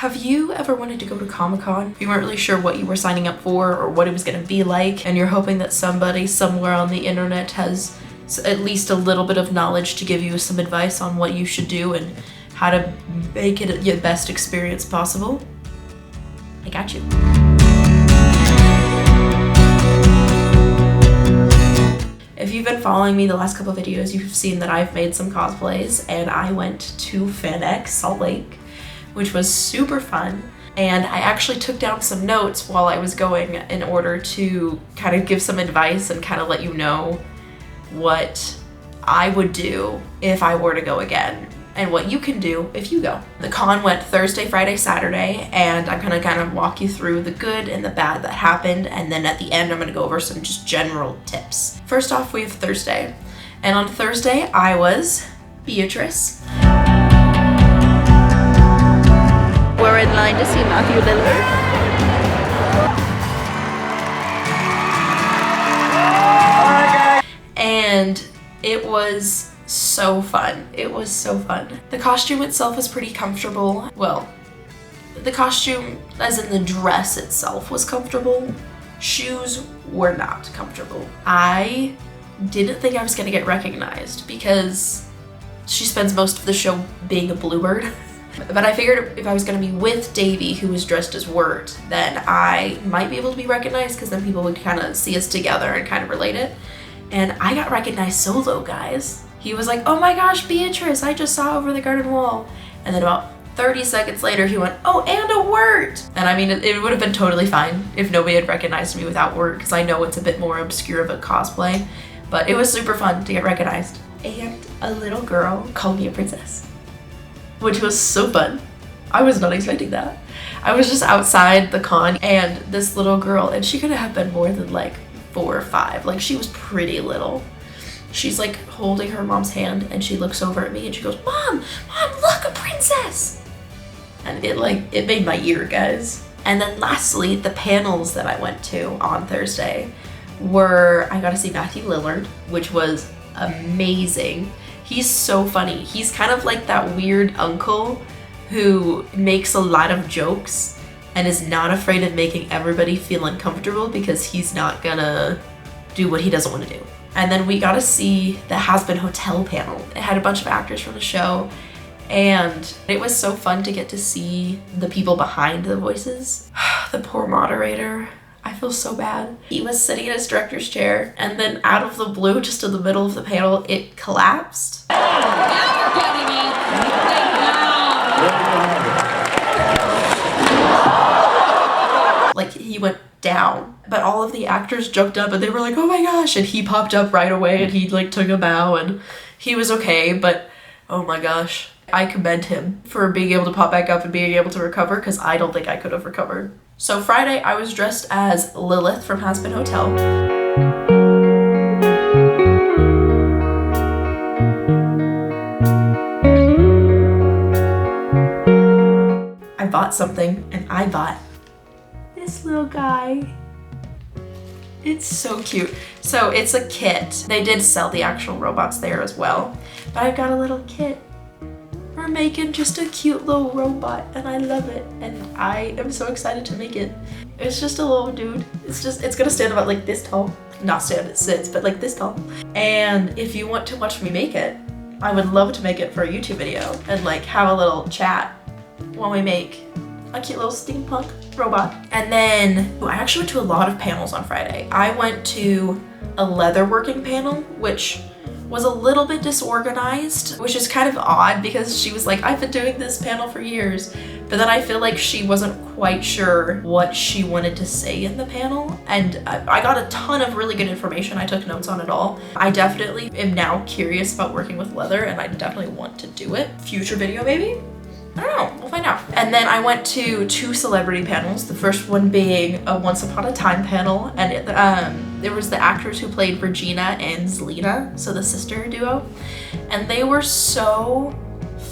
Have you ever wanted to go to Comic-Con? You weren't really sure what you were signing up for or what it was going to be like, and you're hoping that somebody somewhere on the internet has at least a little bit of knowledge to give you some advice on what you should do and how to make it your best experience possible? I got you. If you've been following me the last couple of videos, you've seen that I've made some cosplays, and I went to FanX Salt Lake, which was super fun. And I actually took down some notes while I was going in order to kind of give some advice and kind of let you know what I would do if I were to go again and what you can do if you go. The con went Thursday, Friday, Saturday, and I'm gonna kind of walk you through the good and the bad that happened, and then at the end I'm gonna go over some just general tips. First off, we have Thursday. And on Thursday, I was Beatrice. We're in line to see Matthew Lillard. And it was so fun. It was so fun. The costume itself was pretty comfortable. Well, the costume, as in the dress itself, was comfortable. Shoes were not comfortable. I didn't think I was gonna get recognized because she spends most of the show being a bluebird. But I figured if I was going to be with Davey, who was dressed as Wirt, then I might be able to be recognized because then people would kind of see us together and kind of relate it. And I got recognized solo, guys. He was like, "Oh my gosh, Beatrice, I just saw over the garden wall." And then about 30 seconds later, he went, "Oh, and a Wirt." And I mean, it would have been totally fine if nobody had recognized me without Wirt, because I know it's a bit more obscure of a cosplay. But it was super fun to get recognized. And a little girl called me a princess, which was so fun. I was not expecting that. I was just outside the con, and this little girl, and she couldn't have been more than like 4 or 5. Like, she was pretty little. She's like holding her mom's hand, and she looks over at me and she goes, Mom, look, a princess. And it made my year, guys. And then lastly, the panels that I went to on Thursday were, I got to see Matthew Lillard, which was amazing. He's so funny. He's kind of like that weird uncle who makes a lot of jokes and is not afraid of making everybody feel uncomfortable because he's not gonna do what he doesn't want to do. And then we got to see the Hazbin hotel panel. It had a bunch of actors from the show, and it was so fun to get to see the people behind the voices. The poor moderator. I feel so bad. He was sitting in his director's chair, and then out of the blue, just in the middle of the panel, it collapsed. Now you're getting me. Like, he went down, but all of the actors jumped up and they were like, "Oh my gosh," and he popped up right away and he like took a bow and he was okay, but oh my gosh. I commend him for being able to pop back up and being able to recover, because I don't think I could have recovered. So Friday, I was dressed as Lilith from Hazbin Hotel. I bought something, and I bought this little guy. It's so cute. So it's a kit. They did sell the actual robots there as well, but I've got a little kit. We're making just a cute little robot, and I love it, and I am so excited to make it. It's just a little dude. It's gonna stand about like this tall. Not stand, it sits, but like this tall. And if you want to watch me make it, I would love to make it for a YouTube video and like have a little chat while we make a cute little steampunk robot. And then I actually went to a lot of panels on Friday. I went to a leatherworking panel, which was a little bit disorganized, which is kind of odd because she was like, "I've been doing this panel for years," but then I feel like she wasn't quite sure what she wanted to say in the panel, and I got a ton of really good information. I took notes on it all. I definitely am now curious about working with leather, and I definitely want to do it. Future video maybe? I don't know, we'll find out. And then I went to 2 celebrity panels, the first one being a Once Upon a Time panel, and there was the actors who played Regina and Zelina, so the sister duo, and they were so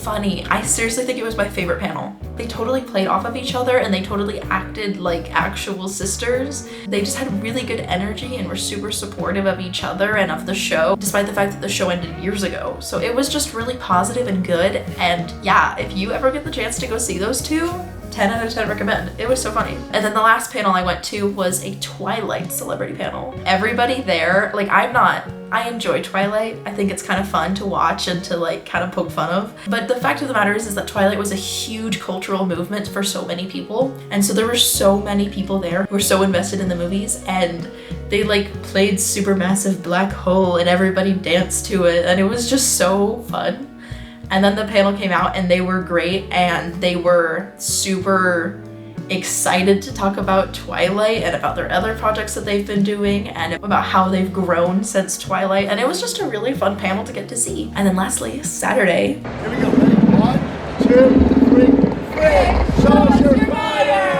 funny. I seriously think it was my favorite panel. They totally played off of each other, and they totally acted like actual sisters. They just had really good energy and were super supportive of each other and of the show, despite the fact that the show ended years ago. So it was just really positive and good. And yeah, if you ever get the chance to go see those two, 10 out of 10 recommend. It was so funny. And then the last panel I went to was a Twilight celebrity panel. Everybody there, like I enjoy Twilight. I think it's kind of fun to watch and to like kind of poke fun of. But the fact of the matter is that Twilight was a huge cultural movement for so many people. And so there were so many people there who were so invested in the movies, and they like played Supermassive Black Hole and everybody danced to it, and it was just so fun. And then the panel came out and they were great, and they were super excited to talk about Twilight and about their other projects that they've been doing and about how they've grown since Twilight. And it was just a really fun panel to get to see. And then lastly, Saturday. Here we go, ready? 1, 2, 3, Frick! Soldier Fire!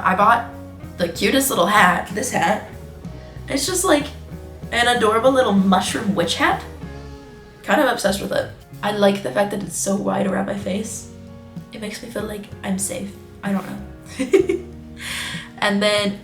I bought the cutest little hat, this hat. It's just like an adorable little mushroom witch hat. Kind of obsessed with it. I like the fact that it's so wide around my face. It makes me feel like I'm safe. I don't know. And then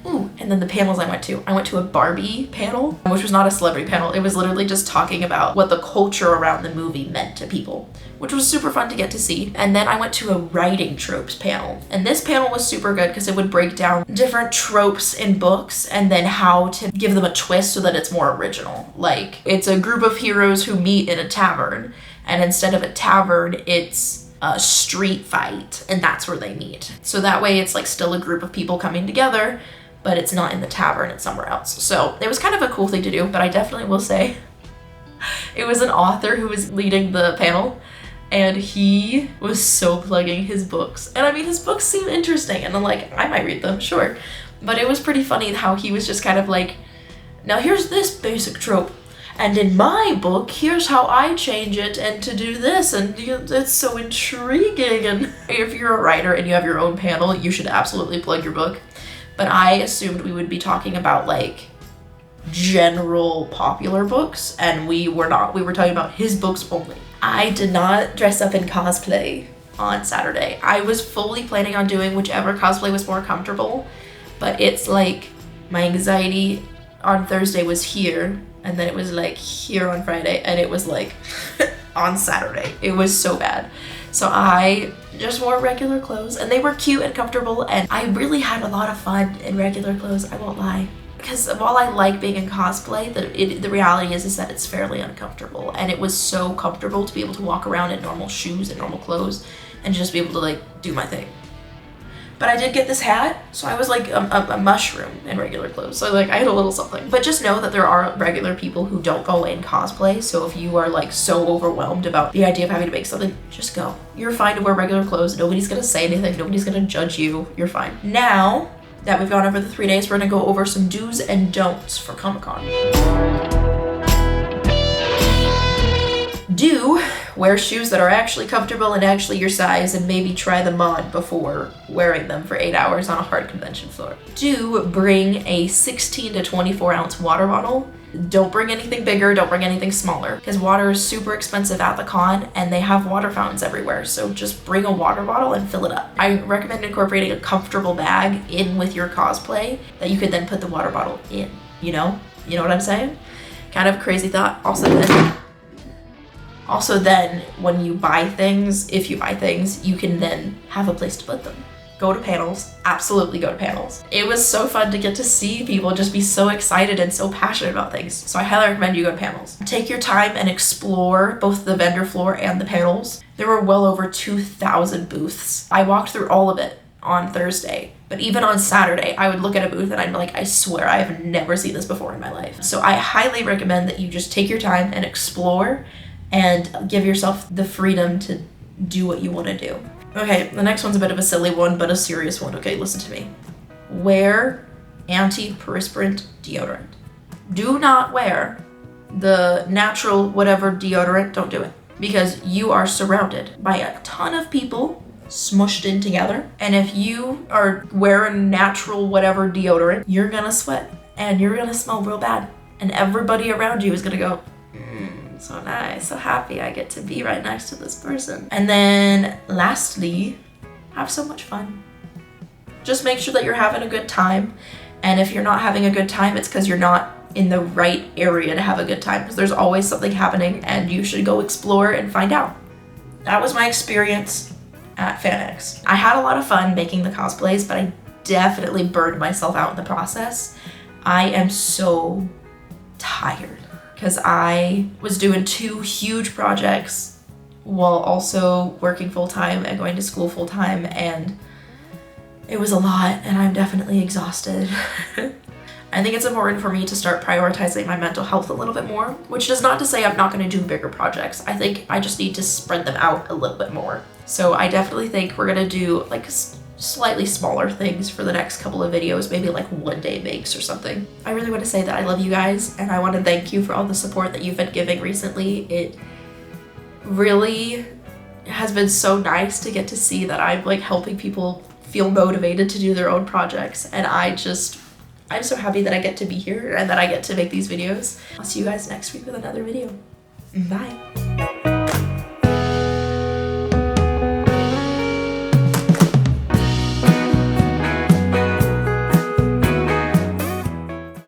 the panels I went to a Barbie panel, which was not a celebrity panel. It was literally just talking about what the culture around the movie meant to people, which was super fun to get to see. And then I went to a writing tropes panel. And this panel was super good because it would break down different tropes in books and then how to give them a twist so that it's more original. Like, it's a group of heroes who meet in a tavern, and instead of a tavern, it's a street fight, and that's where they meet. So that way it's like still a group of people coming together, but it's not in the tavern, it's somewhere else. So it was kind of a cool thing to do, but I definitely will say it was an author who was leading the panel, and he was so plugging his books. And I mean, his books seem interesting, and I'm like, I might read them, sure. But it was pretty funny how he was just kind of like, now here's this basic trope, and in my book, here's how I change it and to do this, and it's so intriguing. And if you're a writer and you have your own panel, you should absolutely plug your book. But I assumed we would be talking about like general popular books, and we were not. We were talking about his books only. I did not dress up in cosplay on Saturday. I was fully planning on doing whichever cosplay was more comfortable, but it's like my anxiety on Thursday was here, and then it was like here on Friday, and it was like on Saturday. It was so bad. So I just wore regular clothes, and they were cute and comfortable, and I really had a lot of fun in regular clothes, I won't lie. Because while I like being in cosplay, the reality is that it's fairly uncomfortable, and it was so comfortable to be able to walk around in normal shoes and normal clothes and just be able to like do my thing. But I did get this hat, so I was like a mushroom in regular clothes. So like I had a little something. But just know that there are regular people who don't go in cosplay. So if you are like so overwhelmed about the idea of having to make something, just go. You're fine to wear regular clothes. Nobody's gonna say anything. Nobody's gonna judge you. You're fine. Now that we've gone over the 3 days, we're gonna go over some do's and don'ts for ComicCon. Do wear shoes that are actually comfortable and actually your size, and maybe try them on before wearing them for 8 hours on a hard convention floor. Do bring a 16 to 24 ounce water bottle. Don't bring anything bigger, don't bring anything smaller, because water is super expensive at the con and they have water fountains everywhere. So just bring a water bottle and fill it up. I recommend incorporating a comfortable bag in with your cosplay that you could then put the water bottle in, you know what I'm saying? Kind of a crazy thought. Also then, when you buy things, if you buy things, you can then have a place to put them. Go to panels, absolutely go to panels. It was so fun to get to see people just be so excited and so passionate about things. So I highly recommend you go to panels. Take your time and explore both the vendor floor and the panels. There were well over 2,000 booths. I walked through all of it on Thursday, but even on Saturday, I would look at a booth and I'm like, I swear I have never seen this before in my life. So I highly recommend that you just take your time and explore and give yourself the freedom to do what you want to do. Okay, the next one's a bit of a silly one, but a serious one. Okay, listen to me. Wear antiperspirant deodorant. Do not wear the natural whatever deodorant. Don't do it, because you are surrounded by a ton of people smushed in together. And if you are wearing natural whatever deodorant, you're gonna sweat and you're gonna smell real bad. And everybody around you is gonna go, so nice, so happy I get to be right next to this person. And then lastly, have so much fun. Just make sure that you're having a good time. And if you're not having a good time, it's because you're not in the right area to have a good time, because there's always something happening and you should go explore and find out. That was my experience at FanX. I had a lot of fun making the cosplays, but I definitely burned myself out in the process. I am so tired because I was doing 2 huge projects while also working full-time and going to school full-time, and it was a lot and I'm definitely exhausted. I think it's important for me to start prioritizing my mental health a little bit more, which is not to say I'm not going to do bigger projects. I think I just need to spread them out a little bit more. So I definitely think we're going to do like slightly smaller things for the next couple of videos, maybe like 1 day makes or something. I really want to say that I love you guys and I want to thank you for all the support that you've been giving recently. It really has been so nice to get to see that I'm like helping people feel motivated to do their own projects, and I'm so happy that I get to be here and that I get to make these videos. I'll see you guys next week with another video. Bye.